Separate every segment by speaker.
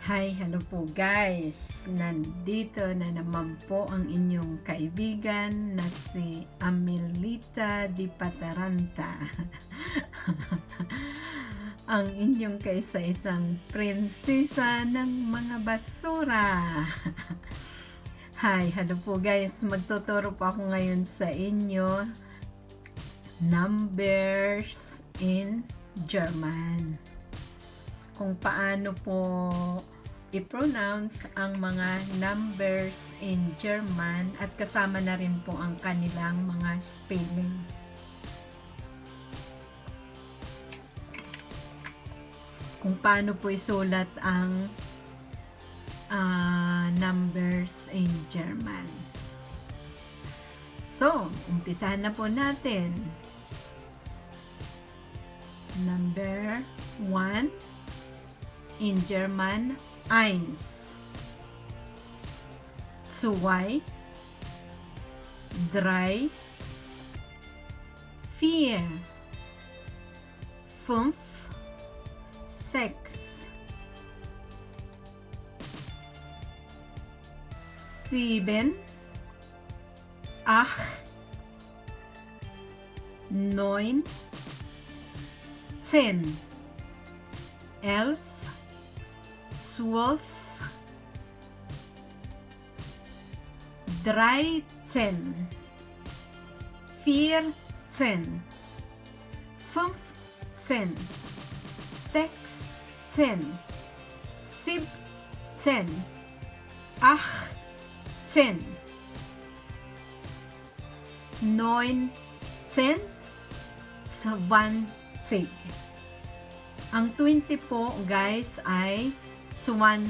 Speaker 1: Hi, hello po guys! Nandito na naman po ang inyong kaibigan na si Amelita Di Pataranta. Ang inyong kaisa-isang prinsesa ng mga basura. Hi, hello po guys! Magtuturo po ako ngayon sa inyo numbers in German. Kung paano po i-pronounce ang mga numbers in German at kasama na rin po ang kanilang mga spellings. Kung paano po isulat ang numbers in German. So, umpisahan na po natin. Number 1. In German, 1, 2, 3, 4, 5, 6, 7, 8, 9, 10, 11, 12, 13, 14, 15, 16, 17, 18, 19, 20. Ang 20 po guys ay 20.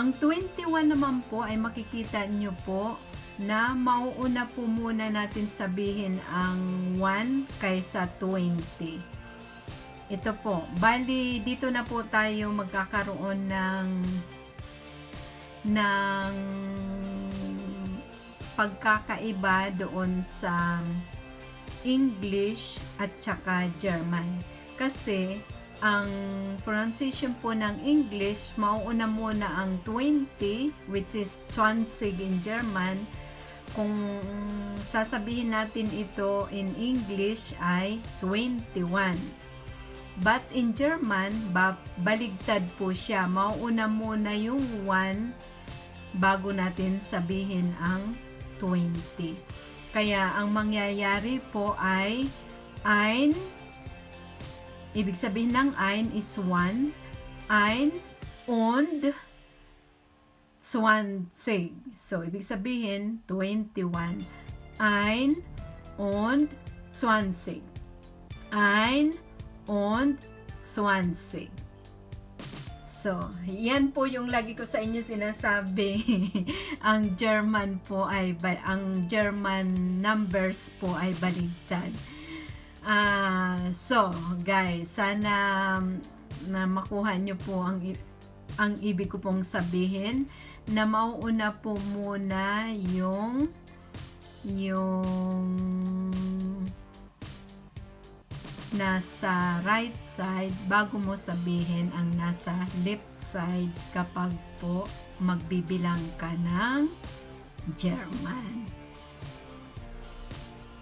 Speaker 1: Ang 21 naman po ay makikita nyo po na mauuna po muna natin sabihin ang 1 kaysa 20. Ito po, bali dito na po tayo magkakaroon ng pagkakaiba doon sa English at saka German. Kasi ang pronunciation po ng English, mauuna muna ang 20, which is 20 in German. Kung sasabihin natin ito in English ay 21. But in German, baligtad po siya. Mauuna muna yung 1 bago natin sabihin ang 20. Kaya ang mangyayari po ay ein. Ibig sabihin ng ein is 1, ein und 20. So, ibig sabihin 21. Ein und 20. Ein und 20. So, yan po yung lagi ko sa inyo sinasabi. Ang German po ay, ang German numbers po ay baligtad. So guys, sana na makuha nyo po ang ibig ko pong sabihin, na mauuna po muna yung nasa right side bago mo sabihin ang nasa left side kapag po magbibilang ka ng German.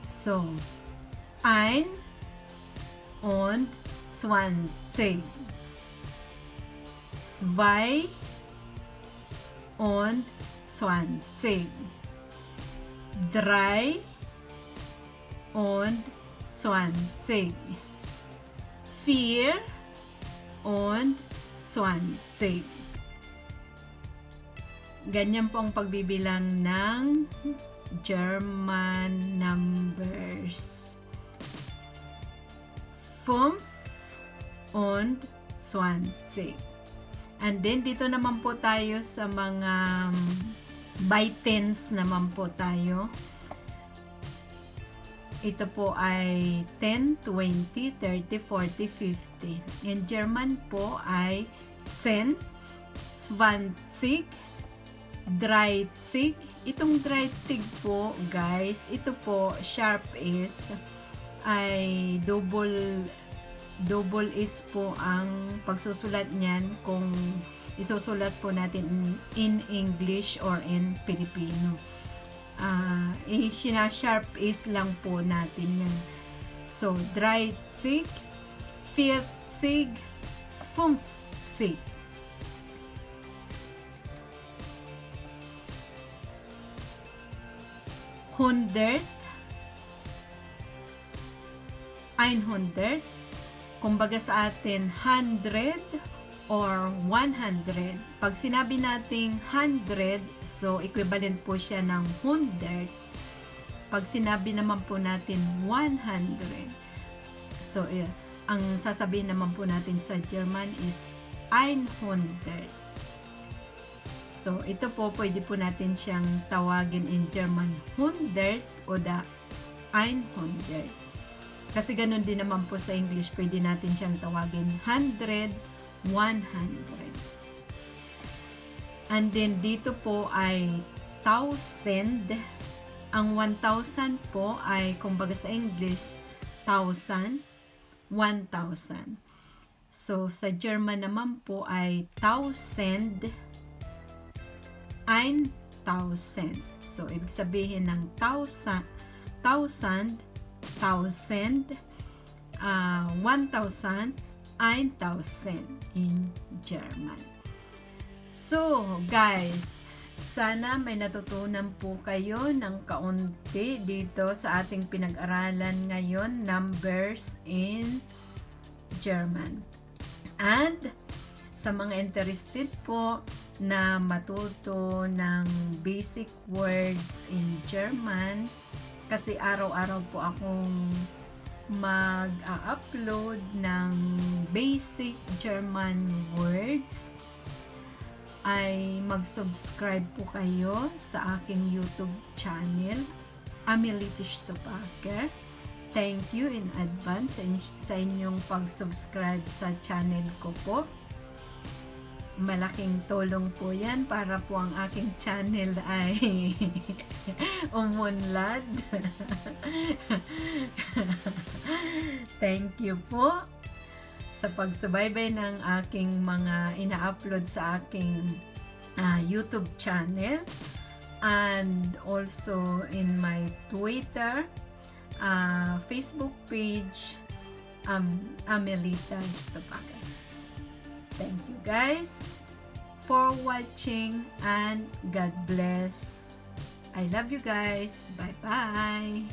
Speaker 1: So, 1 und 20, 2 und 20, 3 und 20, 4 und 20. Ganyan po ang pagbibilang ng German numbers. 5 und 20. And then, dito naman po tayo sa mga by tens naman po tayo. Ito po ay 10, 20, 30, 40, 50. In German po ay 10, 20, 30. Itong 30 po, guys, ito po, sharp is ay double double S po ang pagsusulat niyan kung isusulat po natin in English or in Filipino. Sinasharp is lang po natin yan. So, 30, 40, 50. 100, 100. Kumbaga sa atin, 100 or 100. Pag sinabi nating 100, so equivalent po siya ng 100. Pag sinabi naman po natin 100, so ang sasabihin naman po natin sa German is 100. So, ito po, pwede po natin siyang tawagin in German 100 o 100. Kasi ganun din naman po sa English, pwede natin siyang tawagin 100, 100. And then, dito po ay 1,000. Ang 1,000 po ay, kumbaga sa English, 1,000, 1,000. So, sa German naman po ay 1,000, 1,000. So, ibig sabihin ng 1,000, 1,000, 1,000, 1,000 in German. So, guys, sana may natutunan po kayo ng kaunti dito sa ating pinag-aralan ngayon, numbers in German. And, sa mga interested po na matuto ng basic words in German, kasi araw-araw po akong mag-upload ng basic German words, ay mag-subscribe po kayo sa aking YouTube channel, Amelie Stupaker. Thank you in advance sa inyong pag-subscribe sa channel ko po. Malaking tulong po yan para po ang aking channel ay umunlad. Thank you po sa pagsubaybay ng aking mga ina-upload sa aking YouTube channel, and also in my Twitter, Facebook page, Amelita Stupaker. Thank you guys for watching, and God bless. I love you guys. Bye bye.